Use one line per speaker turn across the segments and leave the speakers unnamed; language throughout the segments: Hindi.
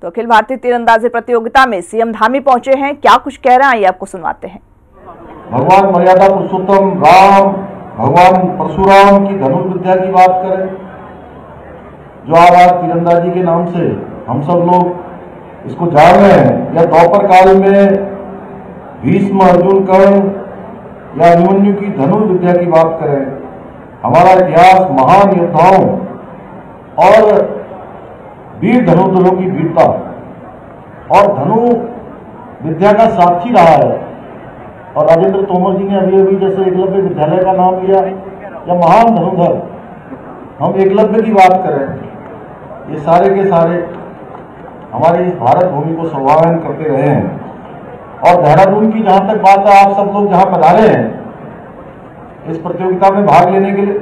तो अखिल भारतीय तीरंदाजी प्रतियोगिता में सीएम धामी पहुंचे हैं, क्या कुछ कह रहे हैं ये आपको सुनवाते हैं।
भगवान मर्यादा पुरुषोत्तम राम, भगवान परशुराम की धनुर्विद्या की बात करें, जो आज तीरंदाजी के नाम से हम सब लोग इसको जान रहे हैं, या द्वापर काल में भीष्म, अर्जुन, कर्ण या अभिमन्यु की धनुर्विद्या की बात करें, हमारा इतिहास महान योद्धाओं और वीर धनुर्धरों की वीरता और धनु विद्या का साक्षी रहा है। और राजेंद्र तोमर जी ने अभी जैसे एकलव्य विद्यालय का नाम लिया, या महान धनुर्धर, हम एकलव्य की बात करें, ये सारे के सारे हमारी इस भारत भूमि को संवर्धन करते रहे हैं। और देहरादून की जहां तक बात है, आप सब लोग जहां पधारे हैं इस प्रतियोगिता में भाग लेने के लिए,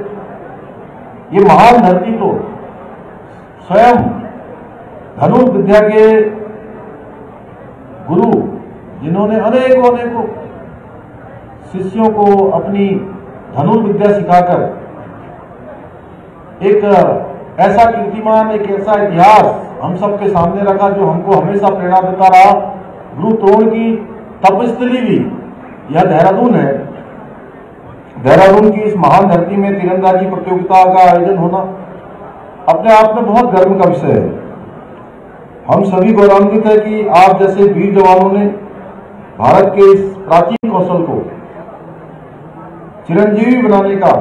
ये महान धरती तो स्वयं धनुर्विद्या के गुरु, जिन्होंने अनेकों शिष्यों को अपनी धनुर्विद्या सिखाकर एक ऐसा कीर्तिमान, एक ऐसा इतिहास हम सबके सामने रखा जो हमको हमेशा प्रेरणा देता रहा। गुरु द्रोण की तपस्थली भी यह देहरादून है। देहरादून की इस महान धरती में तीरंदाजी प्रतियोगिता का आयोजन होना अपने आप में बहुत गर्व का विषय है। हम सभी गौरवान्वित है कि आप जैसे वीर जवानों ने भारत के इस प्राचीन कौशल को चिरंजीवी बनाने का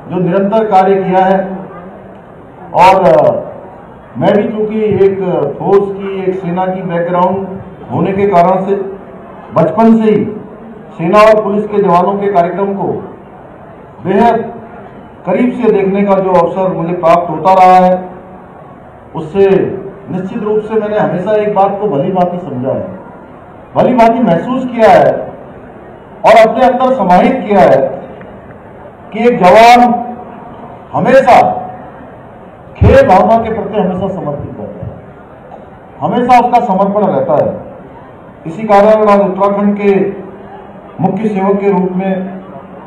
जो निरंतर कार्य किया है। और मैं भी चूंकि एक फोर्स की, एक सेना की बैकग्राउंड होने के कारण से बचपन से ही सेना और पुलिस के जवानों के कार्यक्रम को बेहद करीब से देखने का जो अवसर मुझे प्राप्त होता रहा है, उससे निश्चित रूप से मैंने हमेशा एक बात को भली भांति समझा है, भली भांति महसूस किया है और अपने अंदर समाहित किया है कि एक जवान हमेशा खेल भावना के प्रति हमेशा समर्पित रहता है, हमेशा उसका समर्पण रहता है। इसी कारण आज उत्तराखंड के मुख्य सेवक के रूप में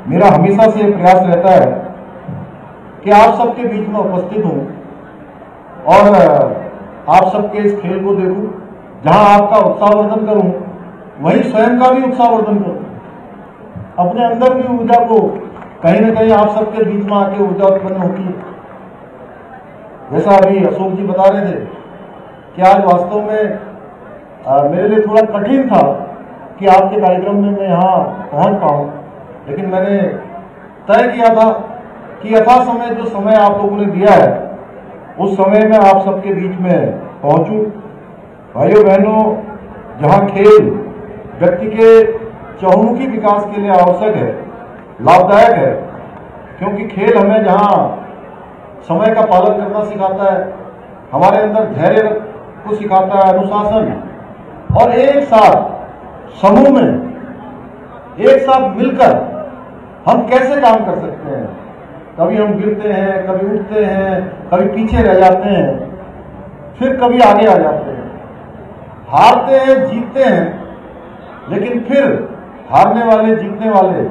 मेरा हमेशा से प्रयास रहता है कि आप सबके बीच में उपस्थित हूं और आप सबके इस खेल को देखूं, जहां आपका उत्साहवर्धन करूं, वहीं स्वयं का भी उत्साहवर्धन करूं। अपने अंदर की ऊर्जा को कहीं न कहीं आप सबके बीच में आके ऊर्जा उत्पन्न होती है। जैसा अभी अशोक जी बता रहे थे कि आज वास्तव में मेरे लिए थोड़ा कठिन था कि आपके कार्यक्रम में मैं यहाँ पहुंच पाऊं, लेकिन मैंने तय किया था कि यथा समय जो समय आप लोगों ने दिया है उस समय में आप सबके बीच में पहुंचूं। भाइयों बहनों, जहां खेल व्यक्ति के चहुमुखी विकास के लिए आवश्यक है, लाभदायक है, क्योंकि खेल हमें जहां समय का पालन करना सिखाता है, हमारे अंदर धैर्य को सिखाता है, अनुशासन, और एक साथ समूह में एक साथ मिलकर हम कैसे काम कर सकते हैं। कभी हम गिरते हैं, कभी उठते हैं, कभी पीछे रह जाते हैं, फिर कभी आगे आ जाते हैं, हारते हैं, जीतते हैं, लेकिन फिर हारने वाले, जीतने वाले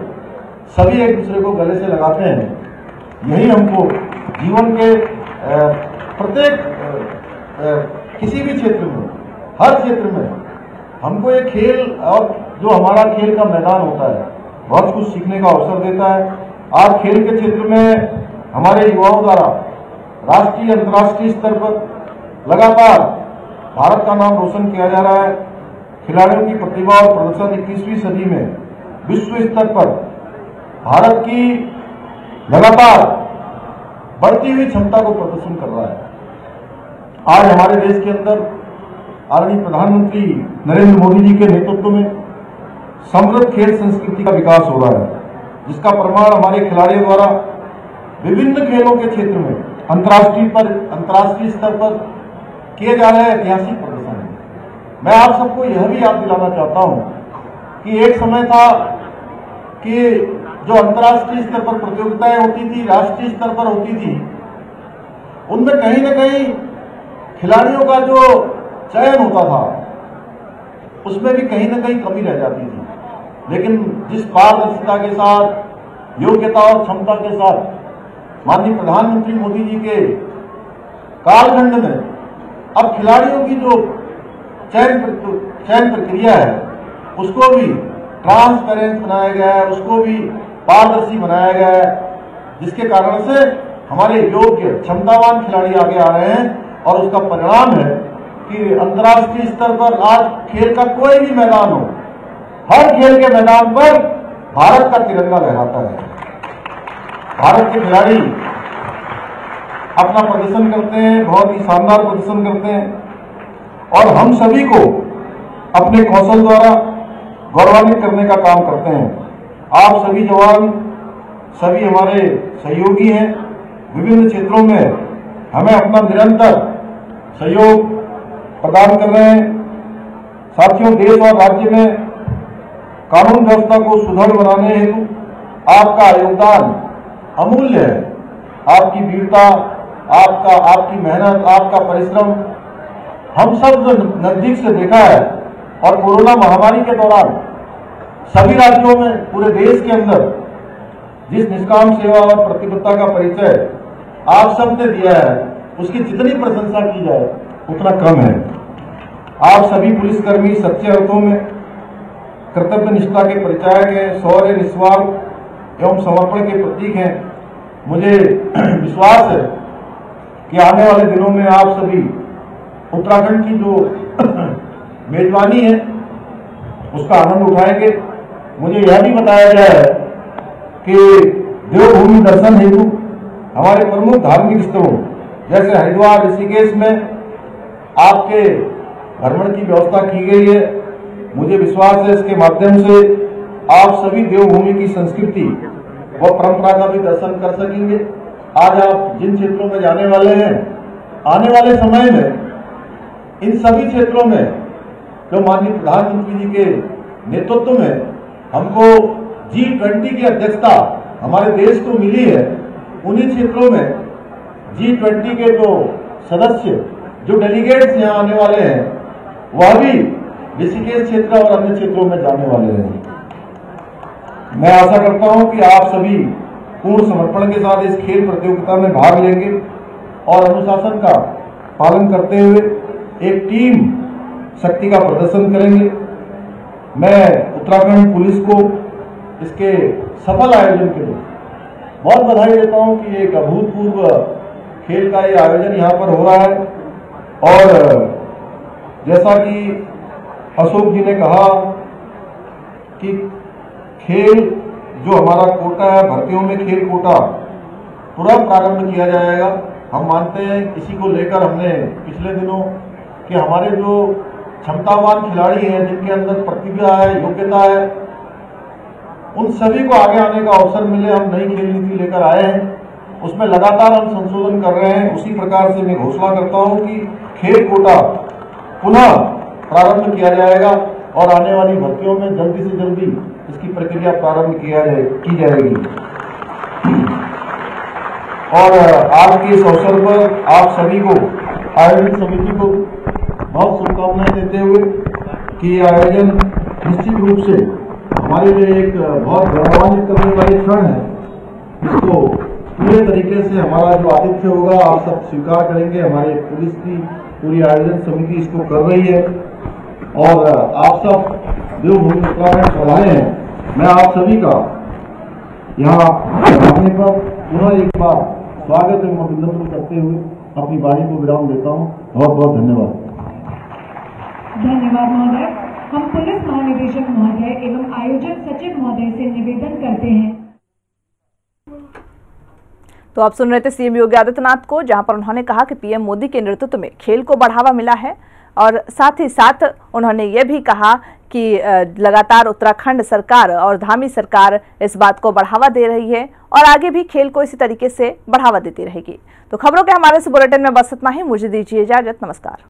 सभी एक दूसरे को गले से लगाते हैं। यही हमको जीवन के प्रत्येक किसी भी क्षेत्र में, हर क्षेत्र में हमको ये खेल और जो हमारा खेल का मैदान होता है बहुत कुछ सीखने का अवसर देता है। आज खेल के क्षेत्र में हमारे युवाओं द्वारा राष्ट्रीय, अंतर्राष्ट्रीय स्तर पर लगातार भारत का नाम रोशन किया जा रहा है। खिलाड़ियों की प्रतिभा और प्रदर्शन 21वीं सदी में विश्व स्तर पर भारत की लगातार बढ़ती हुई क्षमता को प्रदर्शन कर रहा है। आज हमारे देश के अंदर आदरणीय प्रधानमंत्री नरेंद्र मोदी जी के नेतृत्व में समृद्ध खेल संस्कृति का विकास हो रहा है, जिसका प्रमाण हमारे खिलाड़ियों द्वारा विभिन्न खेलों के क्षेत्र में अंतर्राष्ट्रीय स्तर पर किए जा रहे ऐतिहासिक प्रदर्शन है। मैं आप सबको यह भी याद दिलाना चाहता हूं कि एक समय था कि जो अंतर्राष्ट्रीय स्तर पर प्रतियोगिताएं होती थी, राष्ट्रीय स्तर पर होती थी, उनमें कहीं न कहीं खिलाड़ियों का जो चयन होता था उसमें भी कहीं न कहीं कमी रह जाती थी। लेकिन जिस पारदर्शिता के साथ, योग्यता और क्षमता के साथ माननीय प्रधानमंत्री मोदी जी के कालखंड में अब खिलाड़ियों की जो चयन प्रक्रिया है उसको भी ट्रांसपेरेंट बनाया गया है, उसको भी पारदर्शी बनाया गया है, जिसके कारण से हमारे योग्य क्षमतावान खिलाड़ी आगे आ रहे हैं। और उसका परिणाम है कि अंतर्राष्ट्रीय स्तर पर आज खेल का कोई भी मैदान हो, हर खेल के मैदान पर भारत का तिरंगा लहराता है। भारत के खिलाड़ी अपना प्रदर्शन करते हैं, बहुत ही शानदार प्रदर्शन करते हैं और हम सभी को अपने कौशल द्वारा गौरवान्वित करने का काम करते हैं। आप सभी जवान, सभी हमारे सहयोगी हैं, विभिन्न क्षेत्रों में हमें अपना निरंतर सहयोग प्रदान कर रहे हैं। साथियों, देश और राज्य में कानून व्यवस्था को सुदृढ़ बनाने हेतु आपका योगदान अमूल्य है। आपकी वीरता, आपकी मेहनत, आपका परिश्रम हम सब नजदीक से देखा है। और कोरोना महामारी के दौरान सभी राज्यों में, पूरे देश के अंदर जिस निष्काम सेवा और प्रतिबद्धता का परिचय आप सबने दिया है, उसकी जितनी प्रशंसा की जाए उतना कम है। आप सभी पुलिसकर्मी सच्चे अर्थों में कर्तव्य निष्ठा के परिचायक हैं, शौर्य, निस्वार्थ एवं समर्पण के प्रतीक हैं। मुझे विश्वास है कि आने वाले दिनों में आप सभी उत्तराखंड की जो मेजबानी है उसका आनंद उठाएंगे। मुझे यह भी बताया गया है कि देवभूमि दर्शन हेतु हमारे प्रमुख धार्मिक स्थलों जैसे हरिद्वार, ऋषिकेश में आपके भ्रमण की व्यवस्था की गई है। मुझे विश्वास है इसके माध्यम से आप सभी देवभूमि की संस्कृति व परंपरा का भी दर्शन कर सकेंगे। आज आप जिन क्षेत्रों में जाने वाले हैं, आने वाले समय में इन सभी क्षेत्रों में जो माननीय प्रधानमंत्री जी के नेतृत्व में हमको G20 की अध्यक्षता हमारे देश को मिली है, उन्हीं क्षेत्रों में G20 के जो सदस्य, जो डेलीगेट्स यहाँ आने वाले हैं, वह भी ऋषिकेश क्षेत्र और अन्य क्षेत्रों में जाने वाले हैं। मैं आशा करता हूं कि आप सभी पूर्ण समर्पण के साथ इस खेल प्रतियोगिता में भाग लेंगे और अनुशासन का पालन करते हुए एक टीम शक्ति का प्रदर्शन करेंगे। मैं उत्तराखंड पुलिस को इसके सफल आयोजन के लिए बहुत बधाई देता हूं कि एक अभूतपूर्व खेल का ये आयोजन यहाँ पर हो रहा है। और जैसा कि अशोक जी ने कहा कि खेल जो हमारा कोटा है, भर्तियों में खेल कोटा तुरंत प्रारंभ किया जाएगा। हम मानते हैं, इसी को लेकर हमने पिछले दिनों कि हमारे जो क्षमतावान खिलाड़ी हैं, जिनके अंदर प्रतिभा है, योग्यता है, उन सभी को आगे आने का अवसर मिले। हम नई खेल नीति लेकर आए हैं, उसमें लगातार हम संशोधन कर रहे हैं। उसी प्रकार से मैं घोषणा करता हूं कि खेल कोटा पुनः प्रारंभ किया जाएगा और आने वाली भर्तियों में जल्दी से जल्दी इसकी प्रक्रिया प्रारंभ की जाएगी। और आज के इस अवसर पर आप सभी को, आयोजन समिति को बहुत शुभकामनाएं देते हुए कि ये आयोजन निश्चित रूप से हमारे लिए एक बहुत गौरवान्वित करने वाली क्षण है। इसको पूरे तरीके से हमारा जो आतिथ्य होगा आप सब स्वीकार करेंगे। हमारे पुलिस की पूरी आयोजन समिति इसको कर रही है और आप सब देवभूमि उत्तराखंड पधारे हैं। मैं आप सभी का यहाँ आने पर पुनः एक बार स्वागत एवं अभिनंदन करते हुए अपनी वाणी को विराम देता हूँ। बहुत बहुत धन्यवाद।
धन्यवाद महोदय। हम पुलिस महानिदेशक महोदय एवं आयोजक सचिव महोदय से निवेदन करते हैं।
तो आप सुन रहे थे सीएम योगी आदित्यनाथ को, जहां पर उन्होंने कहा कि पीएम मोदी के नेतृत्व में खेल को बढ़ावा मिला है और साथ ही साथ उन्होंने ये भी कहा कि लगातार उत्तराखंड सरकार और धामी सरकार इस बात को बढ़ावा दे रही है और आगे भी खेल को इसी तरीके से बढ़ावा देती रहेगी। तो खबरों के हमारे इस बुलेटिन में बस इतना ही। मुझे दीजिए इजाजत। नमस्कार।